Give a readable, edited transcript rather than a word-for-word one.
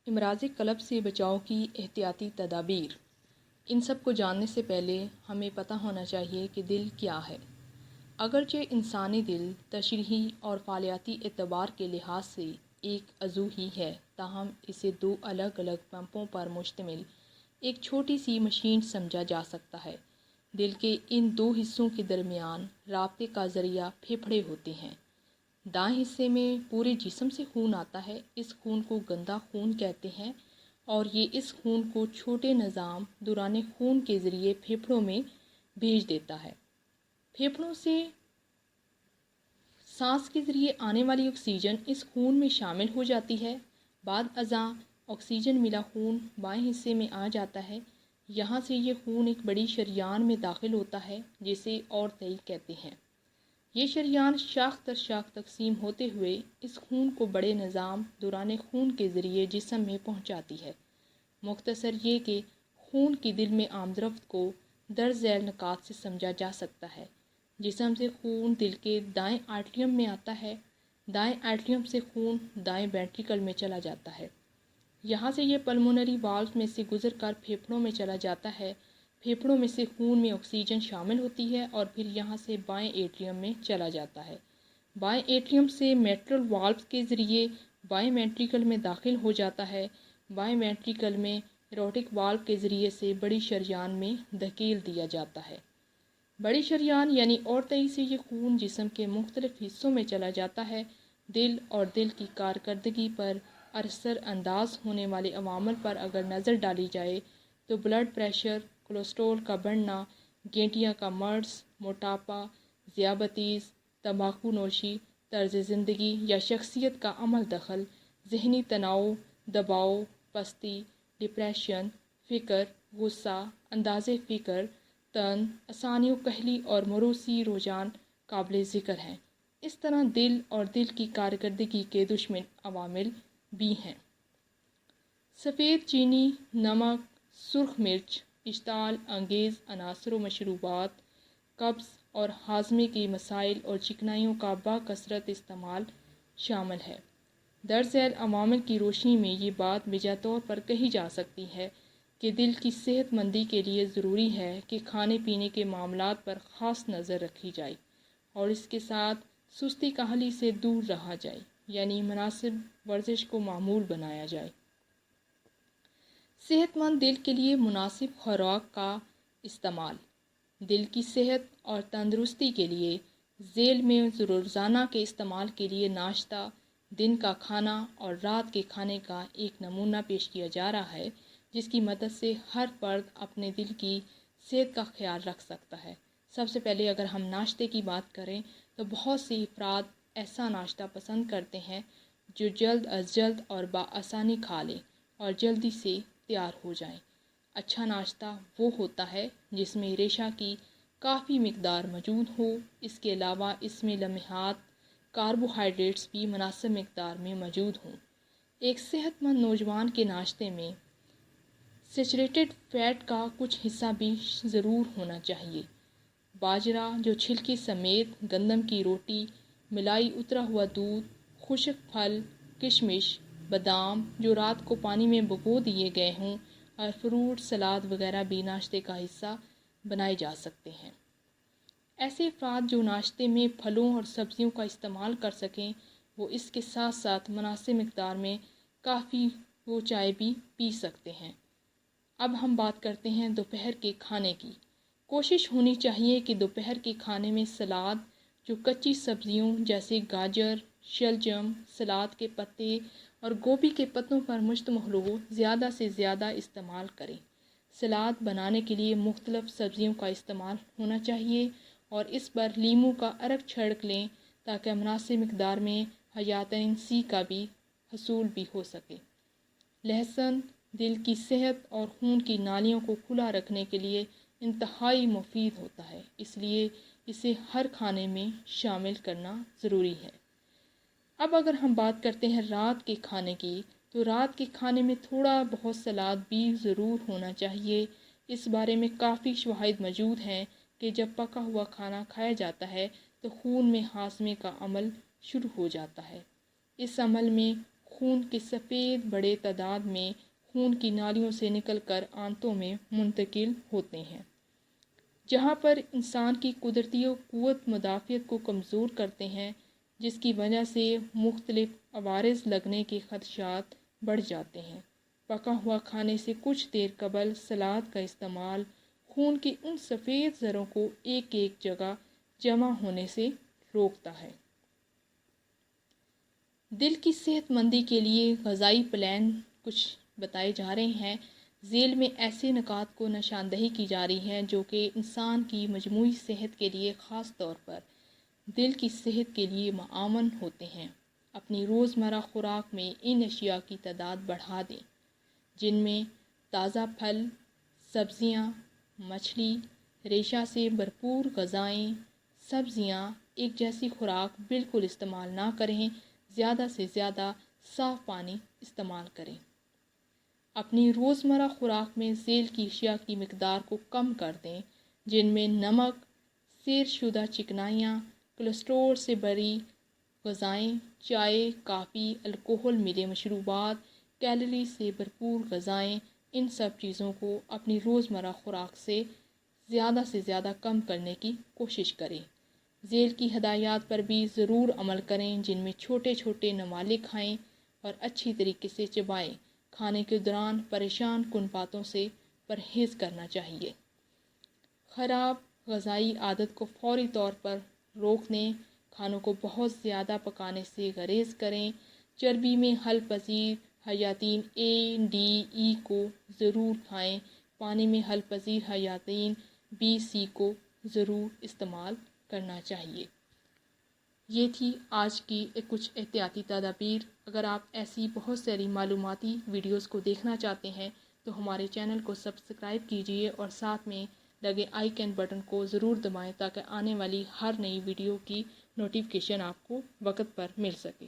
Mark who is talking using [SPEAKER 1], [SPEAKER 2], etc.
[SPEAKER 1] امراض قلب سے بچاؤ کی احتیاطی تدابیر۔ ان سب کو جاننے سے پہلے ہمیں پتہ ہونا چاہیے کہ دل کیا ہے۔ اگرچہ انسانی دل تشریحی اور فعالیاتی اعتبار کے لحاظ سے ایک عضو ہی ہے، تاہم اسے دو الگ الگ پمپوں پر مشتمل ایک چھوٹی سی مشین سمجھا جا سکتا ہے۔ دل کے ان دو حصوں کے درمیان رابطے کا ذریعہ پھیپھڑے ہوتے ہیں۔ دائیں حصے میں پورے جسم سے خون آتا ہے، اس خون کو گندا خون کہتے ہیں اور یہ اس خون کو چھوٹے نظام دوران خون کے ذریعے پھیپھڑوں میں بھیج دیتا ہے۔ پھیپھڑوں سے سانس کے ذریعے آنے والی آکسیجن اس خون میں شامل ہو جاتی ہے۔ بعد ازاں آکسیجن ملا خون بائیں حصے میں آ جاتا ہے۔ یہاں سے یہ خون ایک بڑی شریان میں داخل ہوتا ہے جسے اورتئی کہتے ہیں۔ یہ شریان شاخ در شاخ تقسیم ہوتے ہوئے اس خون کو بڑے نظام دوران خون کے ذریعے جسم میں پہنچاتی ہے۔ مختصر یہ کہ خون کی دل میں آمد رفت کو درج ذیل نکات سے سمجھا جا سکتا ہے۔ جسم سے خون دل کے دائیں آرٹریم میں آتا ہے، دائیں آرٹریم سے خون دائیں وینٹریکل میں چلا جاتا ہے۔ یہاں سے یہ پلمونری والو میں سے گزر کر پھیپھڑوں میں چلا جاتا ہے۔ پھیپھڑوں میں سے خون میں آکسیجن شامل ہوتی ہے اور پھر یہاں سے بائیں ایٹریم میں چلا جاتا ہے۔ بائیں ایٹریم سے میٹرل والو کے ذریعے بائیں وینٹریکل میں داخل ہو جاتا ہے۔ بائیں وینٹریکل میں ایروٹک والو کے ذریعے سے بڑی شریان میں دھکیل دیا جاتا ہے۔ بڑی شریان یعنی اورتئی سے یہ خون جسم کے مختلف حصوں میں چلا جاتا ہے۔ دل اور دل کی کارکردگی پر اثر انداز ہونے والے عوامل پر اگر نظر ڈالی جائے تو بلڈ پریشر، کولیسٹرول کا بڑھنا، گینٹیاں کا مرض، موٹاپا، ذیابیطس، تمباکو نوشی، طرز زندگی یا شخصیت کا عمل دخل، ذہنی تناؤ، دباؤ، پستی، ڈپریشن، فکر، غصہ، انداز فکر، تن، آسانی و کہلی اور موروثی رجحان قابل ذکر ہیں۔ اس طرح دل اور دل کی کارکردگی کے دشمن عوامل بھی ہیں۔ سفید چینی، نمک، سرخ مرچ، اشتعال انگیز عناصر و مشروبات، قبض اور ہاضمے کے مسائل اور چکنائیوں کا بکثرت استعمال شامل ہے۔ درج ذیل عوامل کی روشنی میں یہ بات بجا طور پر کہی جا سکتی ہے کہ دل کی صحت مندی کے لیے ضروری ہے کہ کھانے پینے کے معاملات پر خاص نظر رکھی جائے اور اس کے ساتھ سستی کاہلی سے دور رہا جائے، یعنی مناسب ورزش کو معمول بنایا جائے۔ صحت مند دل کے لیے مناسب خوراک کا استعمال۔ دل کی صحت اور تندرستی کے لیے ذیل میں روزانہ کے استعمال کے لیے ناشتہ، دن کا کھانا اور رات کے کھانے کا ایک نمونہ پیش کیا جا رہا ہے جس کی مدد سے ہر فرد اپنے دل کی صحت کا خیال رکھ سکتا ہے۔ سب سے پہلے اگر ہم ناشتے کی بات کریں تو بہت سی افراد ایسا ناشتہ پسند کرتے ہیں جو جلد از جلد اور بآسانی کھا لیں اور جلدی سے تیار ہو جائیں۔ اچھا ناشتہ وہ ہوتا ہے جس میں ریشہ کی کافی مقدار موجود ہو، اس کے علاوہ اس میں لمحات کاربوہائیڈریٹس بھی مناسب مقدار میں موجود ہوں۔ ایک صحت مند نوجوان کے ناشتے میں سیچوریٹڈ فیٹ کا کچھ حصہ بھی ضرور ہونا چاہیے۔ باجرہ جو چھلکے سمیت، گندم کی روٹی، ملائی اترا ہوا دودھ، خشک پھل، کشمش، بادام جو رات کو پانی میں بھگو دیے گئے ہوں اور فروٹ، سلاد وغیرہ بھی ناشتے کا حصہ بنائے جا سکتے ہیں۔ ایسے افراد جو ناشتے میں پھلوں اور سبزیوں کا استعمال کر سکیں وہ اس کے ساتھ ساتھ مناسب مقدار میں کافی و چائے بھی پی سکتے ہیں۔ اب ہم بات کرتے ہیں دوپہر کے کھانے کی۔ کوشش ہونی چاہیے کہ دوپہر کے کھانے میں سلاد جو کچی سبزیوں جیسے گاجر، شلجم، سلاد کے پتے اور گوبھی کے پتوں پر مشتمل ہو زیادہ سے زیادہ استعمال کریں۔ سلاد بنانے کے لیے مختلف سبزیوں کا استعمال ہونا چاہیے اور اس پر لیموں کا عرق چھڑک لیں تاکہ مناسب مقدار میں حیاتین سی کا بھی حصول بھی ہو سکے۔ لہسن دل کی صحت اور خون کی نالیوں کو کھلا رکھنے کے لیے انتہائی مفید ہوتا ہے، اس لیے اسے ہر کھانے میں شامل کرنا ضروری ہے۔ اب اگر ہم بات کرتے ہیں رات کے کھانے کی تو رات کے کھانے میں تھوڑا بہت سلاد بھی ضرور ہونا چاہیے۔ اس بارے میں کافی شواہد موجود ہیں کہ جب پکا ہوا کھانا کھایا جاتا ہے تو خون میں ہاضمے کا عمل شروع ہو جاتا ہے۔ اس عمل میں خون کے سفید بڑے تعداد میں خون کی نالیوں سے نکل کر آنتوں میں منتقل ہوتے ہیں، جہاں پر انسان کی قدرتی قوت مدافعت کو کمزور کرتے ہیں، جس کی وجہ سے مختلف عوارض لگنے کے خدشات بڑھ جاتے ہیں۔ پکا ہوا کھانے سے کچھ دیر قبل سلاد کا استعمال خون کی ان سفید زروں کو ایک ایک جگہ جمع ہونے سے روکتا ہے۔ دل کی صحت مندی کے لیے غذائی پلان کچھ بتائے جا رہے ہیں۔ ذیل میں ایسے نکات کو نشاندہی کی جا رہی ہے جو کہ انسان کی مجموعی صحت کے لیے خاص طور پر دل کی صحت کے لیے معاون ہوتے ہیں۔ اپنی روزمرہ خوراک میں ان اشیاء کی تعداد بڑھا دیں، جن میں تازہ پھل، سبزیاں، مچھلی، ریشہ سے بھرپور غذائیں، سبزیاں، ایک جیسی خوراک بالکل استعمال نہ کریں، زیادہ سے زیادہ صاف پانی استعمال کریں۔ اپنی روزمرہ خوراک میں ذیل کی اشیاء کی مقدار کو کم کر دیں، جن میں نمک، سیر شدہ چکنائیاں، کولیسٹرول سے بھری غذائیں، چائے، کافی، الکحل ملے مشروبات، کیلوری سے بھرپور غذائیں۔ ان سب چیزوں کو اپنی روزمرہ خوراک سے زیادہ کم کرنے کی کوشش کریں۔ ذیل کی ہدایات پر بھی ضرور عمل کریں، جن میں چھوٹے چھوٹے نوالے کھائیں اور اچھی طریقے سے چبائیں۔ کھانے کے دوران پریشان کن باتوں سے پرہیز کرنا چاہیے۔ خراب غذائی عادت کو فوری طور پر روک دیں۔ کھانوں کو بہت زیادہ پکانے سے گریز کریں۔ چربی میں حل پذیر حیاتین اے، ڈی، ای کو ضرور کھائیں۔ پانی میں حل پذیر حیاتین بی، سی کو ضرور استعمال کرنا چاہیے۔ یہ تھی آج کی کچھ احتیاطی تدابیر۔ اگر آپ ایسی بہت ساری معلوماتی ویڈیوز کو دیکھنا چاہتے ہیں تو ہمارے چینل کو سبسکرائب کیجیے اور ساتھ میں لگے آئیکن بٹن کو ضرور دبائیں تاکہ آنے والی ہر نئی ویڈیو کی نوٹیفیکیشن آپ کو وقت پر مل سکے۔